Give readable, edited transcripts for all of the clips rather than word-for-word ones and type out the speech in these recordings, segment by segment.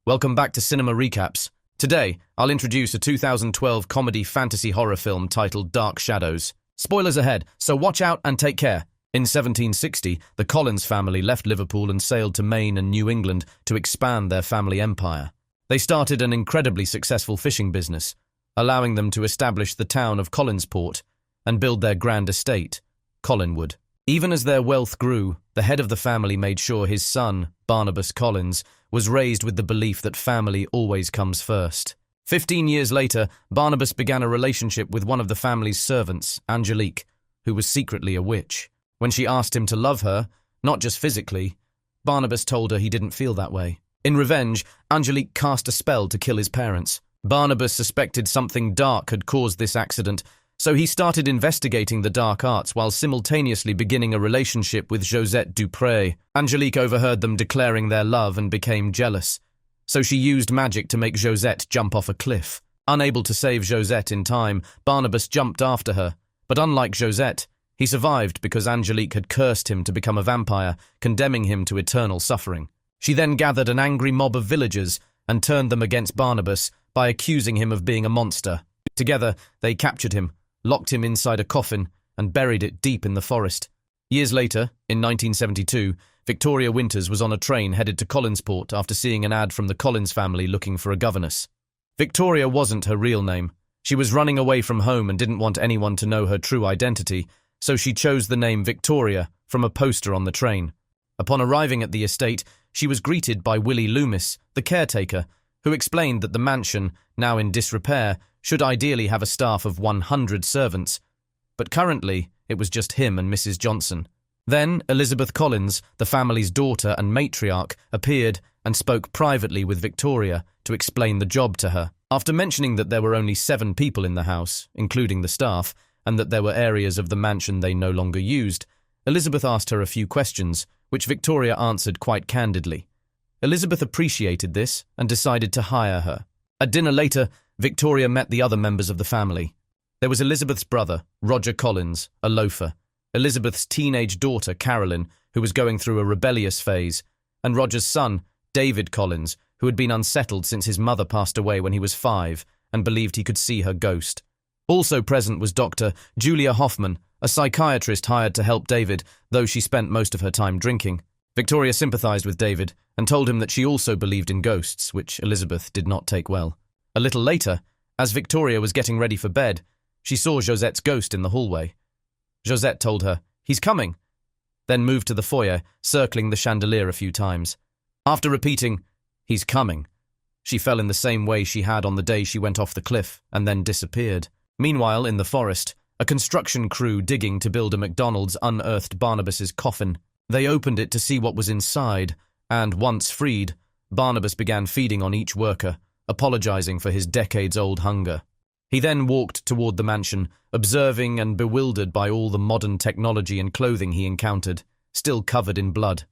Welcome back to Cinema Recaps. Today, I'll introduce a 2012 comedy fantasy horror film titled Dark Shadows. Spoilers ahead, so watch out and take care. In 1760, the Collins family left Liverpool and sailed to Maine and New England to expand their family empire. They started an incredibly successful fishing business, allowing them to establish the town of Collinsport and build their grand estate, Collinwood. Even as their wealth grew, the head of the family made sure his son, Barnabas Collins, was raised with the belief that family always comes first. 15 years later, Barnabas began a relationship with one of the family's servants, Angelique, who was secretly a witch. When she asked him to love her, not just physically, Barnabas told her he didn't feel that way. In revenge, Angelique cast a spell to kill his parents. Barnabas suspected something dark had caused this accident, so he started investigating the dark arts while simultaneously beginning a relationship with Josette Dupré. Angelique overheard them declaring their love and became jealous, so she used magic to make Josette jump off a cliff. Unable to save Josette in time, Barnabas jumped after her, but unlike Josette, he survived because Angelique had cursed him to become a vampire, condemning him to eternal suffering. She then gathered an angry mob of villagers and turned them against Barnabas by accusing him of being a monster. Together, they captured him, locked him inside a coffin, and buried it deep in the forest. Years later, in 1972, Victoria Winters was on a train headed to Collinsport after seeing an ad from the Collins family looking for a governess. Victoria wasn't her real name. She was running away from home and didn't want anyone to know her true identity, so she chose the name Victoria from a poster on the train. Upon arriving at the estate, she was greeted by Willie Loomis, the caretaker, who explained that the mansion, now in disrepair, should ideally have a staff of 100 servants, but currently it was just him and Mrs. Johnson. Then Elizabeth Collins, the family's daughter and matriarch, appeared and spoke privately with Victoria to explain the job to her. After mentioning that there were only 7 people in the house, including the staff, and that there were areas of the mansion they no longer used, Elizabeth asked her a few questions, which Victoria answered quite candidly. Elizabeth appreciated this and decided to hire her. At dinner later, Victoria met the other members of the family. There was Elizabeth's brother, Roger Collins, a loafer, Elizabeth's teenage daughter, Carolyn, who was going through a rebellious phase, and Roger's son, David Collins, who had been unsettled since his mother passed away when he was 5 and believed he could see her ghost. Also present was Dr. Julia Hoffman, a psychiatrist hired to help David, though she spent most of her time drinking. Victoria sympathized with David and told him that she also believed in ghosts, which Elizabeth did not take well. A little later, as Victoria was getting ready for bed, she saw Josette's ghost in the hallway. Josette told her, "He's coming," then moved to the foyer, circling the chandelier a few times. After repeating, "He's coming," she fell in the same way she had on the day she went off the cliff and then disappeared. Meanwhile, in the forest, a construction crew digging to build a McDonald's unearthed Barnabas's coffin. They opened it to see what was inside, and once freed, Barnabas began feeding on each worker, apologizing for his decades-old hunger. He then walked toward the mansion, observing and bewildered by all the modern technology and clothing he encountered, still covered in blood.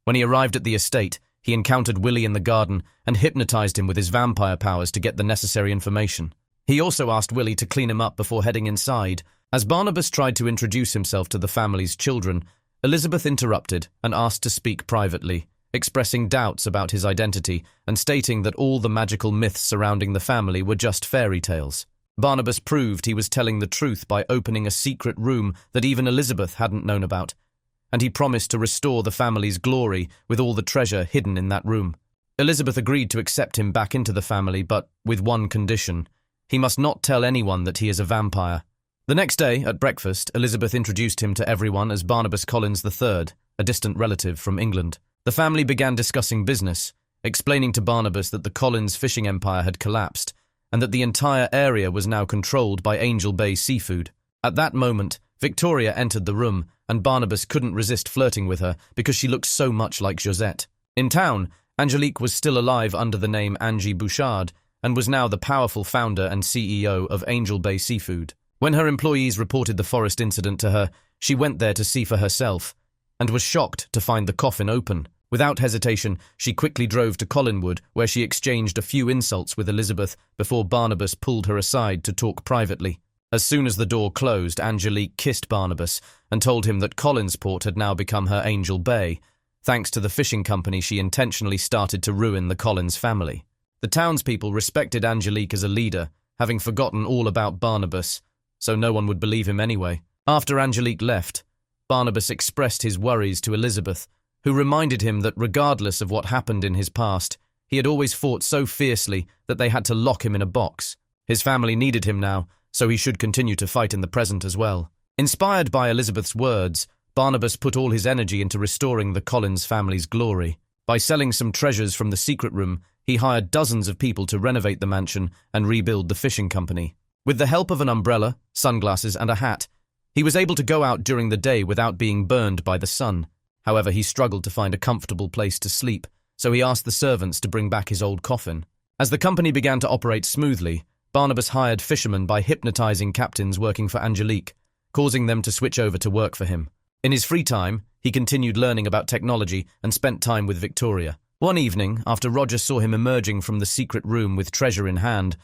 When he arrived at the estate, he encountered Willie in the garden and hypnotized him with his vampire powers to get the necessary information. He also asked Willie to clean him up before heading inside. As Barnabas tried to introduce himself to the family's children, Elizabeth interrupted and asked to speak privately, expressing doubts about his identity and stating that all the magical myths surrounding the family were just fairy tales. Barnabas proved he was telling the truth by opening a secret room that even Elizabeth hadn't known about, and he promised to restore the family's glory with all the treasure hidden in that room. Elizabeth agreed to accept him back into the family, but with one condition: he must not tell anyone that he is a vampire. The next day, at breakfast, Elizabeth introduced him to everyone as Barnabas Collins III, a distant relative from England. The family began discussing business, explaining to Barnabas that the Collins fishing empire had collapsed and that the entire area was now controlled by Angel Bay Seafood. At that moment, Victoria entered the room, and Barnabas couldn't resist flirting with her because she looked so much like Josette. In town, Angelique was still alive under the name Angie Bouchard and was now the powerful founder and CEO of Angel Bay Seafood. When her employees reported the forest incident to her, she went there to see for herself and was shocked to find the coffin open. Without hesitation, she quickly drove to Collinwood, where she exchanged a few insults with Elizabeth before Barnabas pulled her aside to talk privately. As soon as the door closed, Angelique kissed Barnabas and told him that Collinsport had now become her Angel Bay, Thanks to the fishing company, she intentionally started to ruin the Collins family. The townspeople respected Angelique as a leader, having forgotten all about Barnabas, so no one would believe him anyway. After Angelique left, Barnabas expressed his worries to Elizabeth, who reminded him that regardless of what happened in his past, he had always fought so fiercely that they had to lock him in a box. His family needed him now, so he should continue to fight in the present as well. Inspired by Elizabeth's words, Barnabas put all his energy into restoring the Collins family's glory. By selling some treasures from the secret room, he hired dozens of people to renovate the mansion and rebuild the fishing company. With the help of an umbrella, sunglasses, and a hat, he was able to go out during the day without being burned by the sun. However, he struggled to find a comfortable place to sleep, so he asked the servants to bring back his old coffin. As the company began to operate smoothly, Barnabas hired fishermen by hypnotizing captains working for Angelique, causing them to switch over to work for him. In his free time, he continued learning about technology and spent time with Victoria. One evening, after Roger saw him emerging from the secret room with treasure in hand,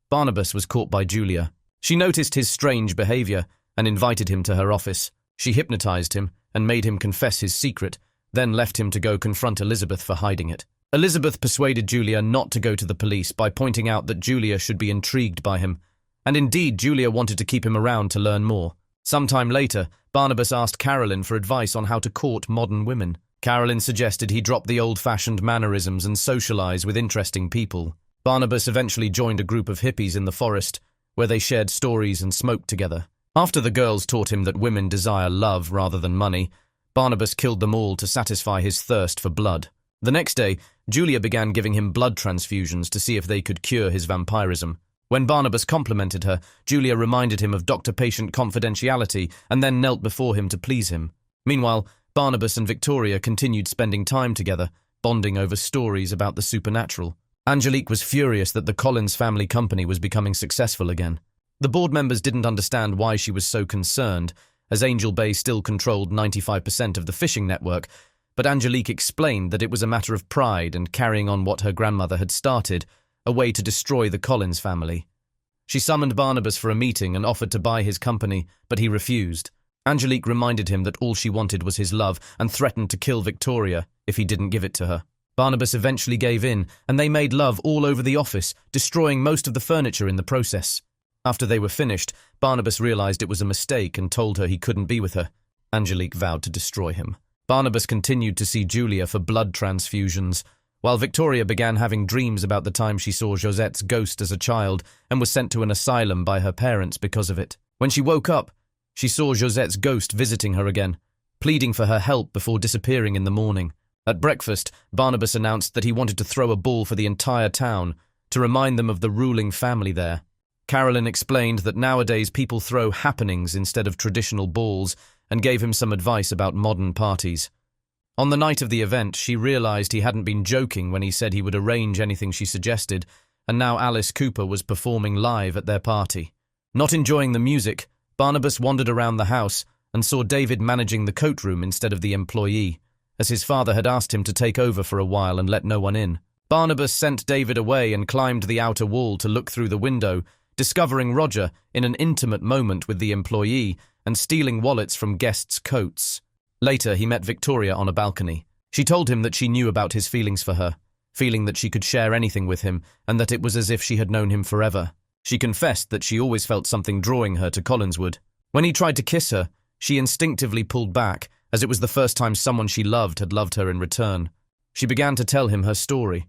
Barnabas was caught by Julia. She noticed his strange behavior and invited him to her office. She hypnotized him and made him confess his secret, then left him to go confront Elizabeth for hiding it. Elizabeth persuaded Julia not to go to the police by pointing out that Julia should be intrigued by him, and indeed Julia wanted to keep him around to learn more. Sometime later, Barnabas asked Carolyn for advice on how to court modern women. Carolyn suggested he drop the old-fashioned mannerisms and socialize with interesting people. Barnabas eventually joined a group of hippies in the forest, where they shared stories and smoked together. After the girls taught him that women desire love rather than money, Barnabas killed them all to satisfy his thirst for blood. The next day, Julia began giving him blood transfusions to see if they could cure his vampirism. When Barnabas complimented her, Julia reminded him of doctor-patient confidentiality and then knelt before him to please him. Meanwhile, Barnabas and Victoria continued spending time together, bonding over stories about the supernatural. Angelique was furious that the Collins family company was becoming successful again. The board members didn't understand why she was so concerned, as Angel Bay still controlled 95% of the fishing network, but Angelique explained that it was a matter of pride and carrying on what her grandmother had started, a way to destroy the Collins family. She summoned Barnabas for a meeting and offered to buy his company, but he refused. Angelique reminded him that all she wanted was his love and threatened to kill Victoria if he didn't give it to her. Barnabas eventually gave in, and they made love all over the office, destroying most of the furniture in the process. After they were finished, Barnabas realized it was a mistake and told her he couldn't be with her. Angelique vowed to destroy him. Barnabas continued to see Julia for blood transfusions, while Victoria began having dreams about the time she saw Josette's ghost as a child and was sent to an asylum by her parents because of it. When she woke up, she saw Josette's ghost visiting her again, pleading for her help before disappearing in the morning. At breakfast, Barnabas announced that he wanted to throw a ball for the entire town to remind them of the ruling family there. Carolyn explained that nowadays people throw happenings instead of traditional balls and gave him some advice about modern parties. On the night of the event, she realized he hadn't been joking when he said he would arrange anything she suggested, and now Alice Cooper was performing live at their party. Not enjoying the music, Barnabas wandered around the house and saw David managing the coat room instead of the employee, as his father had asked him to take over for a while and let no one in. Barnabas sent David away and climbed the outer wall to look through the window, discovering Roger in an intimate moment with the employee and stealing wallets from guests' coats. Later, he met Victoria on a balcony. She told him that she knew about his feelings for her, feeling that she could share anything with him and that it was as if she had known him forever. She confessed that she always felt something drawing her to Collinswood. When he tried to kiss her, she instinctively pulled back, as it was the first time someone she loved had loved her in return. She began to tell him her story.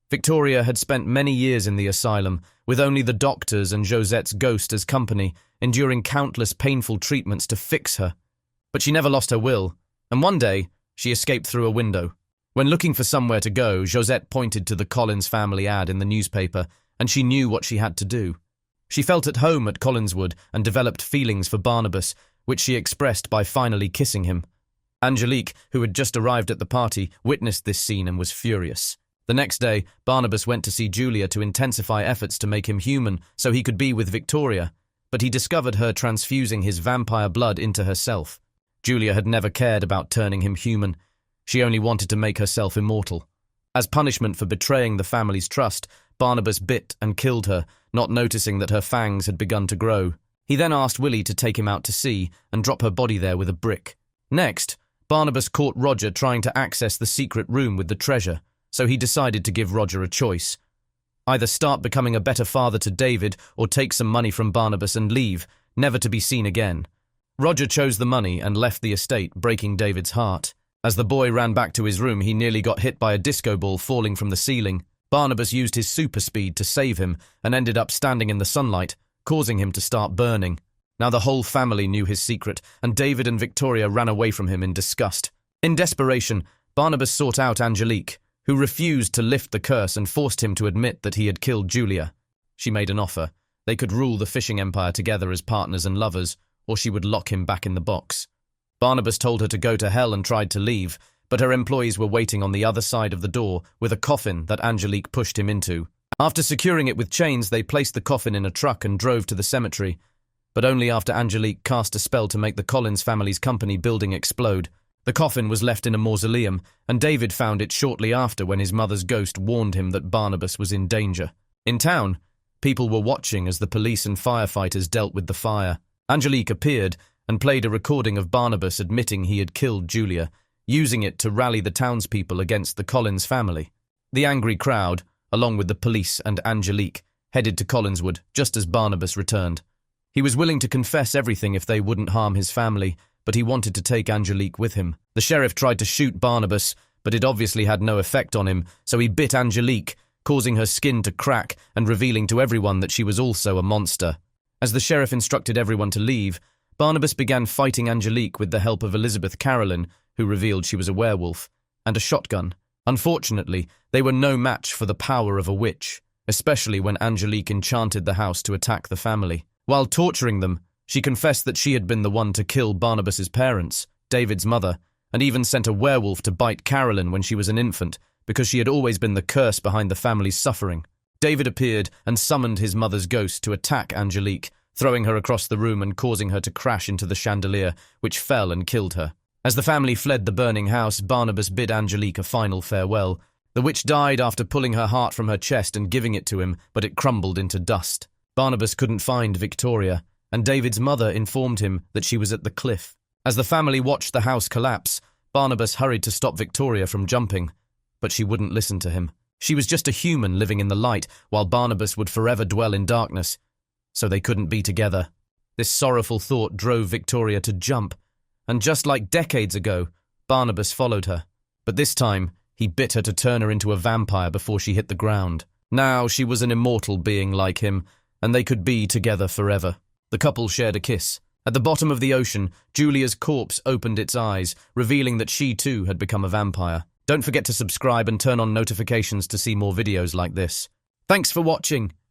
Victoria had spent many years in the asylum, with only the doctors and Josette's ghost as company, enduring countless painful treatments to fix her. But she never lost her will, and one day, she escaped through a window. When looking for somewhere to go, Josette pointed to the Collins family ad in the newspaper, and she knew what she had to do. She felt at home at Collinswood and developed feelings for Barnabas, which she expressed by finally kissing him. Angelique, who had just arrived at the party, witnessed this scene and was furious. The next day, Barnabas went to see Julia to intensify efforts to make him human so he could be with Victoria, but he discovered her transfusing his vampire blood into herself. Julia had never cared about turning him human. She only wanted to make herself immortal. As punishment for betraying the family's trust, Barnabas bit and killed her, not noticing that her fangs had begun to grow. He then asked Willie to take him out to sea and drop her body there with a brick. Next, Barnabas caught Roger trying to access the secret room with the treasure, so he decided to give Roger a choice. Either start becoming a better father to David or take some money from Barnabas and leave, never to be seen again. Roger chose the money and left the estate, breaking David's heart. As the boy ran back to his room, he nearly got hit by a disco ball falling from the ceiling. Barnabas used his super speed to save him and ended up standing in the sunlight, causing him to start burning. Now the whole family knew his secret, and David and Victoria ran away from him in disgust. In desperation, Barnabas sought out Angelique, who refused to lift the curse and forced him to admit that he had killed Julia. She made an offer. They could rule the fishing empire together as partners and lovers, or she would lock him back in the box. Barnabas told her to go to hell and tried to leave, but her employees were waiting on the other side of the door with a coffin that Angelique pushed him into. After securing it with chains, they placed the coffin in a truck and drove to the cemetery, but only after Angelique cast a spell to make the Collins family's company building explode. The coffin was left in a mausoleum, and David found it shortly after when his mother's ghost warned him that Barnabas was in danger. In town, people were watching as the police and firefighters dealt with the fire. Angelique appeared and played a recording of Barnabas admitting he had killed Julia, using it to rally the townspeople against the Collins family. The angry crowd, along with the police and Angelique, headed to Collinswood just as Barnabas returned. He was willing to confess everything if they wouldn't harm his family, but he wanted to take Angelique with him. The sheriff tried to shoot Barnabas, but it obviously had no effect on him, so he bit Angelique, causing her skin to crack and revealing to everyone that she was also a monster. As the sheriff instructed everyone to leave, Barnabas began fighting Angelique with the help of Elizabeth Carolyn, who revealed she was a werewolf, and a shotgun. Unfortunately, they were no match for the power of a witch, especially when Angelique enchanted the house to attack the family. While torturing them, she confessed that she had been the one to kill Barnabas's parents, David's mother, and even sent a werewolf to bite Carolyn when she was an infant because she had always been the curse behind the family's suffering. David appeared and summoned his mother's ghost to attack Angelique, throwing her across the room and causing her to crash into the chandelier, which fell and killed her. As the family fled the burning house, Barnabas bid Angelique a final farewell. The witch died after pulling her heart from her chest and giving it to him, but it crumbled into dust. Barnabas couldn't find Victoria, and David's mother informed him that she was at the cliff. As the family watched the house collapse, Barnabas hurried to stop Victoria from jumping, but she wouldn't listen to him. She was just a human living in the light, while Barnabas would forever dwell in darkness, so they couldn't be together. This sorrowful thought drove Victoria to jump, and just like decades ago, Barnabas followed her. But this time, he bit her to turn her into a vampire before she hit the ground. Now she was an immortal being like him, and they could be together forever. The couple shared a kiss. At the bottom of the ocean, Julia's corpse opened its eyes, revealing that she too had become a vampire. Don't forget to subscribe and turn on notifications to see more videos like this. Thanks for watching.